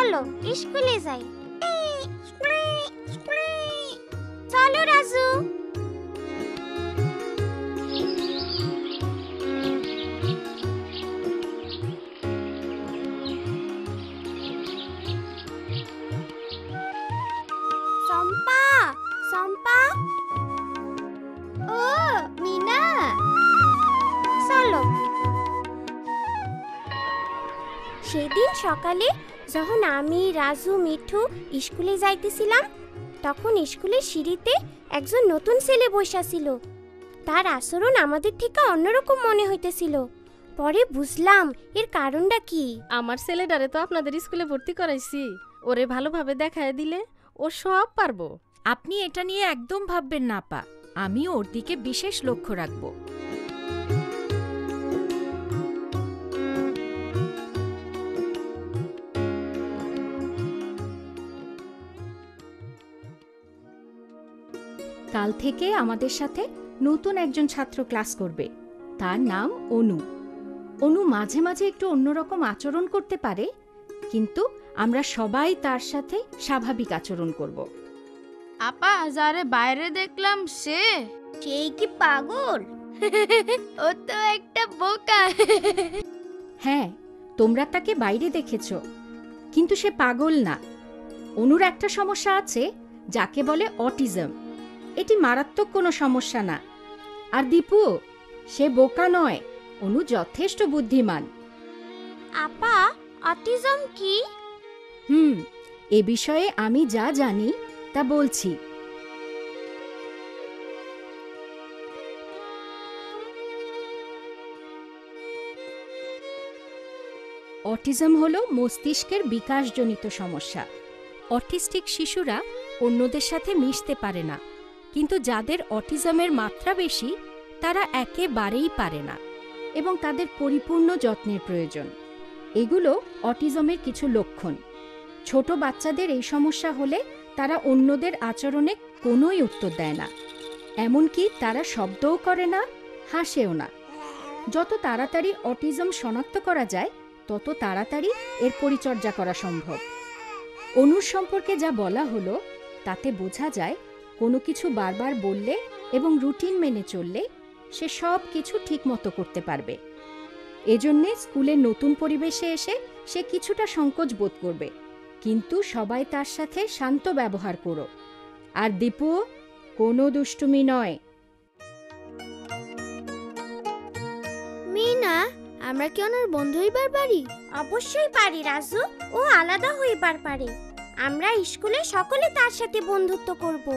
চলো স্কুলে যাই। চলো রাজু। সম্পা, সম্পা। ও মিনা, চলো। সেদিন সকালে যখন আমি, রাজু, মিঠু স্কুলে যাইতেছিলাম, তখন স্কুলের সিঁড়িতে একজন নতুন ছেলে বসা ছিল। তার আচরণ আমাদের থেকে অন্যরকম মনে হইতেছিল। পরে বুঝলাম এর কারণটা কি। আমার ছেলেটারে তো আপনাদের স্কুলে ভর্তি করাইছি, ওরে ভালোভাবে দেখায় দিলে ও সব পারবো। আপনি এটা নিয়ে একদম ভাববেন না আপা, আমি ওর দিকে বিশেষ লক্ষ্য রাখব। কাল থেকে আমাদের সাথে নতুন একজন ছাত্র ক্লাস করবে। তার নাম অনু। অনু মাঝে মাঝে একটু অন্যরকম আচরণ করতে পারে, কিন্তু আমরা সবাই তার সাথে স্বাভাবিক আচরণ করব। আপা যারে বাইরে দেখলাম সেই কি পাগল? ও তো একটা বোকা। হ্যাঁ, তোমরা তাকে বাইরে দেখেছ, কিন্তু সে পাগল না। অনুর একটা সমস্যা আছে যাকে বলে অটিজম। এটি মারাত্মক কোনো সমস্যা না। আর দীপু, সে বোকা নয়, অনু যথেষ্ট বুদ্ধিমান। আপা, অটিজম কি? এ বিষয়ে আমি যা জানি তা বলছি। অটিজম হলো মস্তিষ্কের বিকাশজনিত সমস্যা। অটিস্টিক শিশুরা অন্যদের সাথে মিশতে পারে না, কিন্তু যাদের অটিজমের মাত্রা বেশি তারা একেবারেই পারে না এবং তাদের পরিপূর্ণ যত্নের প্রয়োজন। এগুলো অটিজমের কিছু লক্ষণ। ছোট বাচ্চাদের এই সমস্যা হলে তারা অন্যদের আচরণে কোনোই উত্তর দেয় না, এমনকি তারা শব্দও করে না, হাসেও না। যত তাড়াতাড়ি অটিজম শনাক্ত করা যায় তত তাড়াতাড়ি এর পরিচর্যা করা সম্ভব। অনুর সম্পর্কে যা বলা হলো তাতে বোঝা যায় কোনো কিছু বারবার বললে এবং রুটিন মেনে চললে সে সব কিছু ঠিকমতো করতে পারবে। এজন্যে স্কুলের নতুন পরিবেশে এসে সে কিছুটা সংকোচ বোধ করবে, কিন্তু সবাই তার সাথে শান্ত ব্যবহার করো। আর দীপু, কোনো দুষ্টুমি নয়। মিনা, আমরা কি ওনার বন্ধু হইবার পারি? অবশ্যই পারি রাজু, ও আলাদা হইবার পারে। আমরা স্কুলে সকলে তার সাথে বন্ধুত্ব করব।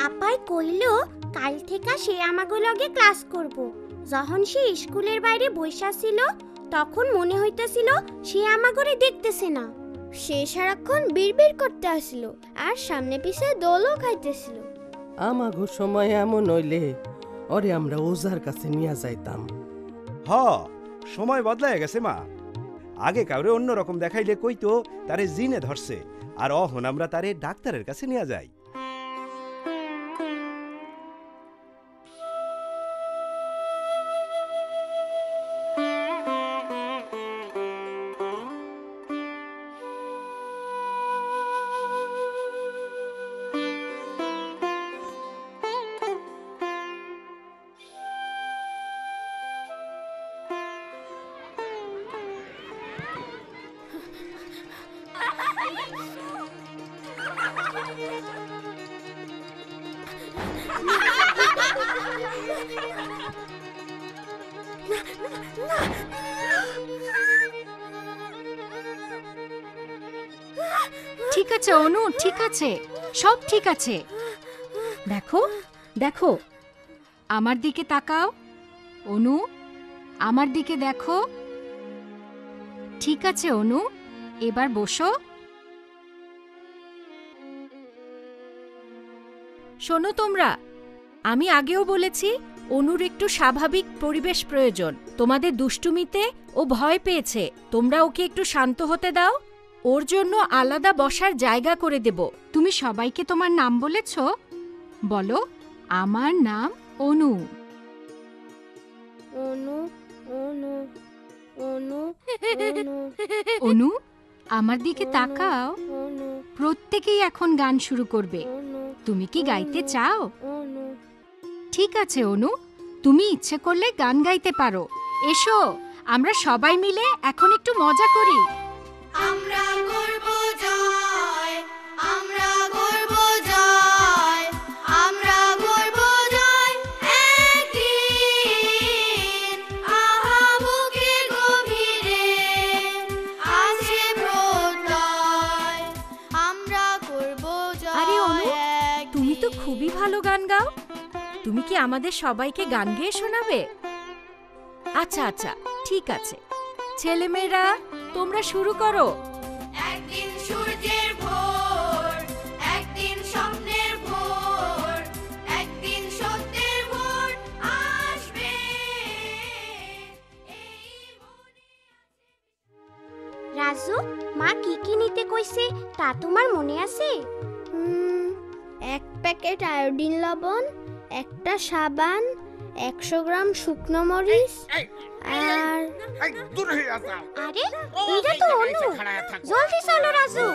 আপাই কইল কাল থেকে সে আমাগো লগে ক্লাস করব। যখন সে স্কুলের বাইরে বইসা ছিল তখন মনে হইতেছিল সে আমাগরে দেখতেছে না। সে সারাক্ষণ বিড়বিড় করতে আসছিল আর সামনে পিছে দোলও খাইতেছিল। আমাগো সময় এমন হইলে ওরে আমরা ওজার কাছে নিয়ে যাইতাম। হ, সময় বদলায় গেছে মা। আগে কাউরে অন্যরকম দেখাইলে কইতো তারে জিনে ধরছে, আর অহন আমরা তারে ডাক্তারের কাছে নিয়ে যাই। ঠিক আছে অনু, ঠিক আছে, সব ঠিক আছে। দেখো দেখো, আমার দিকে তাকাও। অনু, আমার দিকে দেখো। ঠিক আছে অনু, এবার বসো। শোনো তোমরা, আমি আগেও বলেছি অনুর একটু স্বাভাবিক পরিবেশ প্রয়োজন। তোমাদের দুষ্টুমিতে ও ভয় পেয়েছে, তোমরা ওকে একটু শান্ত হতে দাও। ওর জন্য আলাদা বসার জায়গা করে দেব। তুমি সবাইকে তোমার নাম বলেছ? বলো, আমার নাম অনু। অনু অনু অনু অনু অনু, আমার দিকে তাকাও। অনু প্রত্যেকেই এখন গান শুরু করবে। অনু তুমি কি গাইতে চাও? অনু। ঠিক আছে অনু, তুমি ইচ্ছে করলে গান গাইতে পারো। এসো, আমরা সবাই মিলে এখন একটু মজা করি। আমরা করব জয়, আমরা করব জয়, আমরা করব জয় একদিন। আহা বুকের গভীরে আছে প্রত্যয়, আমরা করব আরে জয় অনু, একদিন। তুমি তো খুবই ভালো গান গাও। তুমি কি আমাদের সবাইকে গান গেয়ে শোনাবে? আচ্ছা আচ্ছা, ঠিক আছে। ছেলেমেয়েরা, তোমরা শুরু করো। একদিন সূর্যের ভোর, একদিন স্বপ্নের ভোর, একদিন সত্যের ভোর আসবে। রাজু, মা কি কি নিতে কইছে তা তোমার মনে আছে? এক প্যাকেট আয়োডিন লবণ, একটা সাবান, 100 গ্রাম শুকনো মরিচ আর আরে এটা তো অনু। জলদি চলো রাজু।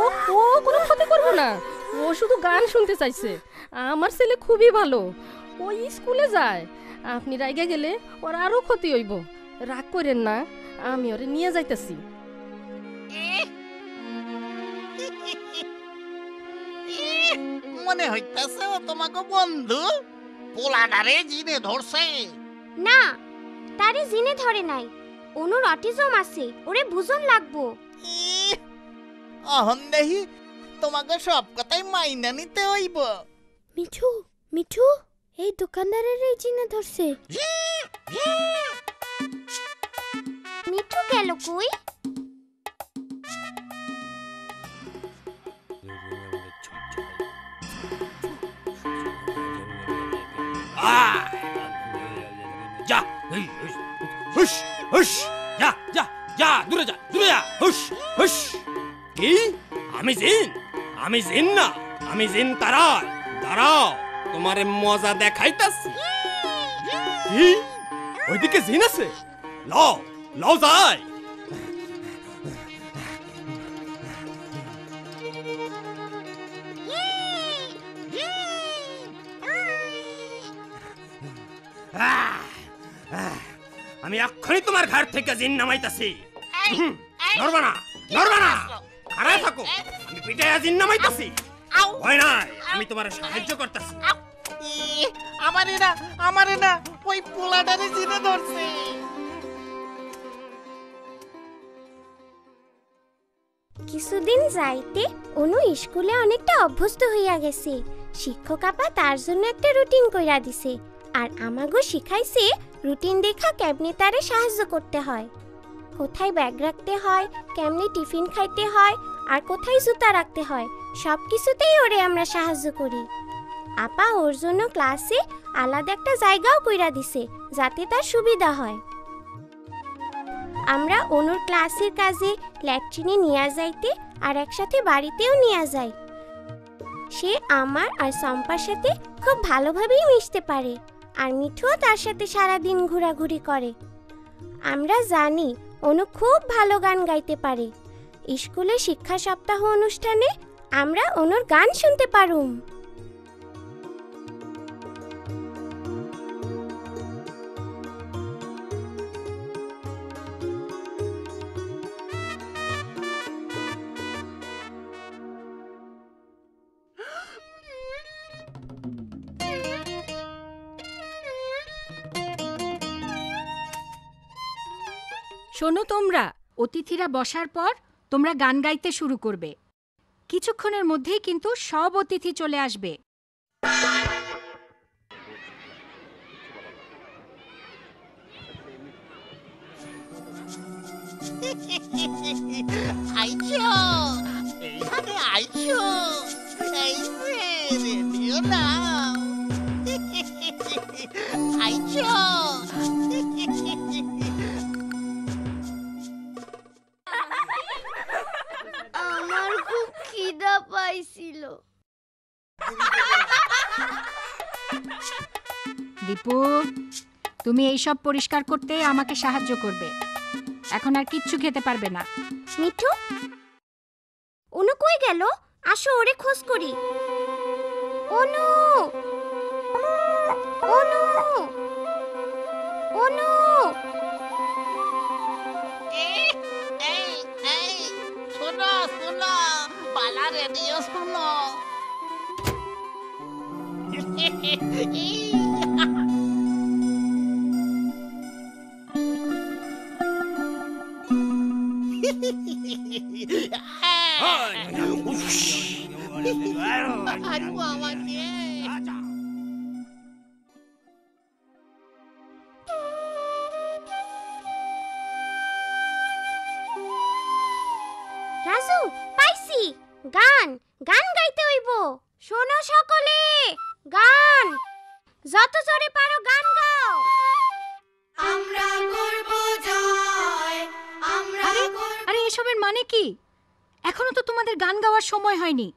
ও ও কোনো ক্ষতি করবো না, ও শুধু গান শুনতে চাইছে। আমার ছেলে খুবই ভালো, ও স্কুলে যায়। আপনি রাইগা গেলে ওর আরো ক্ষতি হইব। রাগ করেন না, আমি ওরে নিয়ে যাইতেছি। মনে হইতাছে ও তোমাকে বন্ধু পোলাডারে জিনে ধরছে। না, তারে জিনে ধরে নাই। অনুর অটিজম আছে, ওরে বুঝন লাগবো। অহন দেহি তোমাকে সব কথাই মাইনা নিতে হইব। মিঠু, মিঠু, এই দোকানদারের এই চিনে ধরছে। মিঠু গেল কই? যা, হুশ হুশ, যা যা যা, দূরে যা, দূরে যা, হুশ হুশ। কি? আমি জিন? আমি জিন না, আমি জিন তারাই। দাঁড়াও, তোমারে মজা দেখাইতাছি। কি? ওইদিকে জিন আছে? লও লও যাই। আমি এক্ষুনি তোমার ঘর থেকে জিন নামাইতাছি। নড়বা না, নড়বা না, খাড়ায় থাকো। আমি পিটাইয়া জিন নামাইতাছি। ভয় নাই, আমি তোমার সাহায্য করতেছি। আমারে না, ওই পোলাডারে জিনে ধরছে। কিছুদিন যাইতে অনু স্কুলে অনেকটা অভ্যস্ত হইয়া গেছে। শিক্ষক আপা তার জন্য একটা রুটিন কইরা দিছে, আর আমাগো শিখাইছে রুটিন দেখা কেমনে তারে সাহায্য করতে হয়। কোথায় ব্যাগ রাখতে হয়, কেমনে টিফিন খাইতে হয়, আর কোথায় জুতা রাখতে হয়, সব কিছুতেই ওরে আমরা সাহায্য করি। আপা ওর জন্য ক্লাসে আলাদা একটা জায়গাও কইরা দিছে, যাতে তার সুবিধা হয়। আমরা অনুর ক্লাসের কাজে ল্যাট্রিনে নিয়ে যাইতে আর একসাথে বাড়িতেও নিয়ে যাই। সে আমার আর সম্পার সাথে খুব ভালোভাবেই মিশতে পারে, আর মিঠুও তার সাথে সারাদিন ঘোরাঘুরি করে। আমরা জানি অনু খুব ভালো গান গাইতে পারে। স্কুলে শিক্ষা সপ্তাহ অনুষ্ঠানে আমরা অনুর গান শুনতে পারুম। শোনো তোমরা, অতিথিরা বসার পর তোমরা গান গাইতে শুরু করবে। কিছুক্ষণের মধ্যেই কিন্তু সব অতিথি চলে আসবে। আইছো এইখানে আইছো এই রেডিও নাও আইছো আমার খুব খিদা পাইছিল। দীপু, তুমি এইসব পরিষ্কার করতে আমাকে সাহায্য করবে। এখন আর কিচ্ছু খেতে পারবে না। মিঠু, অনু কই গেল? আসো ওরে খোঁজ করি। অনু, অনু, অনু। এই শোনো শোনো বালা রেডিও শোনো আরো আমাকে রাজু, পাইছি গান। গান গাইতে হইব। শোনো সকলে, গান। যত জোরে পারো গান গাও। আমরা করব জয়, আমরা আরে এসবের মানে কি? এখনো তো তোমাদের গান গাওয়ার সময় হয়নি।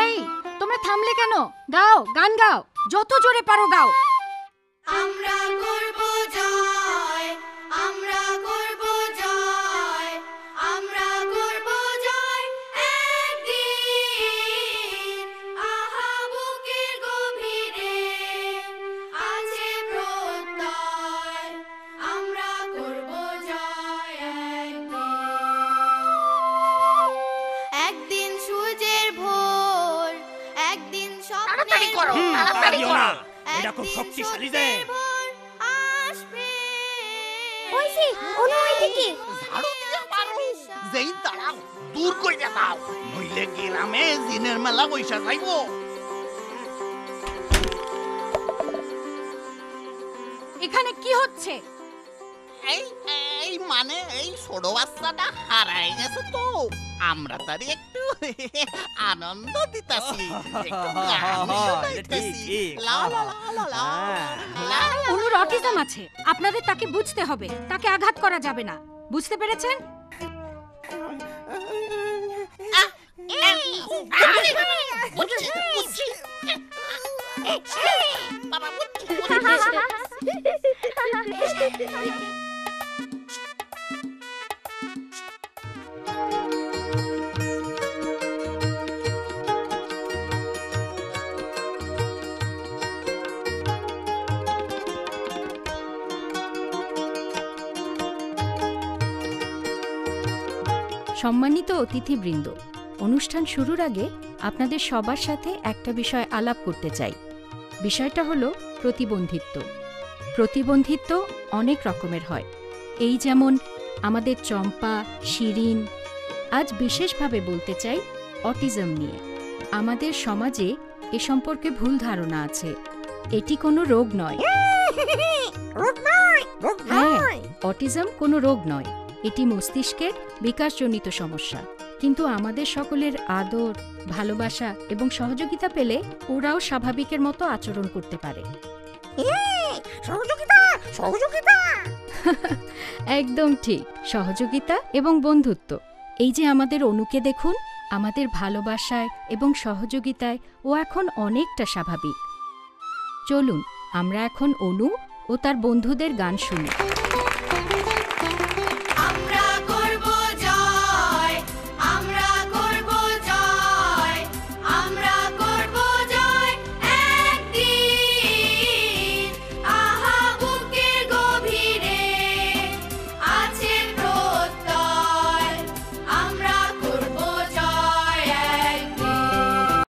এই, তোমরা থামলে কেন? গাও, গান গাও, যত জোরে পারো গাও। আমরা করব জয়, আমরা করব জয়, আমরা করব জয় একদিন। আহা বুকের গভীরে আছে প্রত্যয়, আমরা করব জয় একদিন সূর্যের ভোর, একদিন স্বপ্নের করো তাড়াতাড়ি করো এটা খুব শক্তিশালী যে। আসবে। ওই যে অনু ওইদিকে। ঝাড়ু দিয়ে মারো যেই দাঁড়াও দূর কইরা দাও নইলে গ্রামে জিনের মেলা বইসা যাইবো। এখানে কি হচ্ছে? এই এই মানে এই ছোট বাচ্চাটা হারাই গেছে তো আমরা তার একটু আনন্দ দিতাছি, একটু গান শোনাইতেছি। লা লা লা লা লা লা। অনুর অটিজম আছে, আপনাদের তাকে বুঝতে হবে। তাকে আঘাত করা যাবে না, বুঝতে পেরেছেন? বুঝছি, বুঝছি। বাবা বুঝছি, সম্মানিত অতিথিবৃন্দ, অনুষ্ঠান শুরুর আগে আপনাদের সবার সাথে একটা বিষয় আলাপ করতে চাই। বিষয়টা হলো প্রতিবন্ধিত্ব। প্রতিবন্ধিত্ব অনেক রকমের হয়। এই যেমন আমাদের চম্পা, শিরিন। আজ বিশেষভাবে বলতে চাই অটিজম নিয়ে। আমাদের সমাজে এ সম্পর্কে ভুল ধারণা আছে। এটি কোনো রোগ নয়। হ্যাঁ, অটিজম কোনো রোগ নয়। এটি মস্তিষ্কের বিকাশজনিত সমস্যা। কিন্তু আমাদের সকলের আদর, ভালোবাসা এবং সহযোগিতা পেলে ওরাও স্বাভাবিকের মতো আচরণ করতে পারে। একদম ঠিক, সহযোগিতা এবং বন্ধুত্ব। এই যে আমাদের অনুকে দেখুন, আমাদের ভালোবাসায় এবং সহযোগিতায় ও এখন অনেকটা স্বাভাবিক। চলুন আমরা এখন অনু ও তার বন্ধুদের গান শুনি।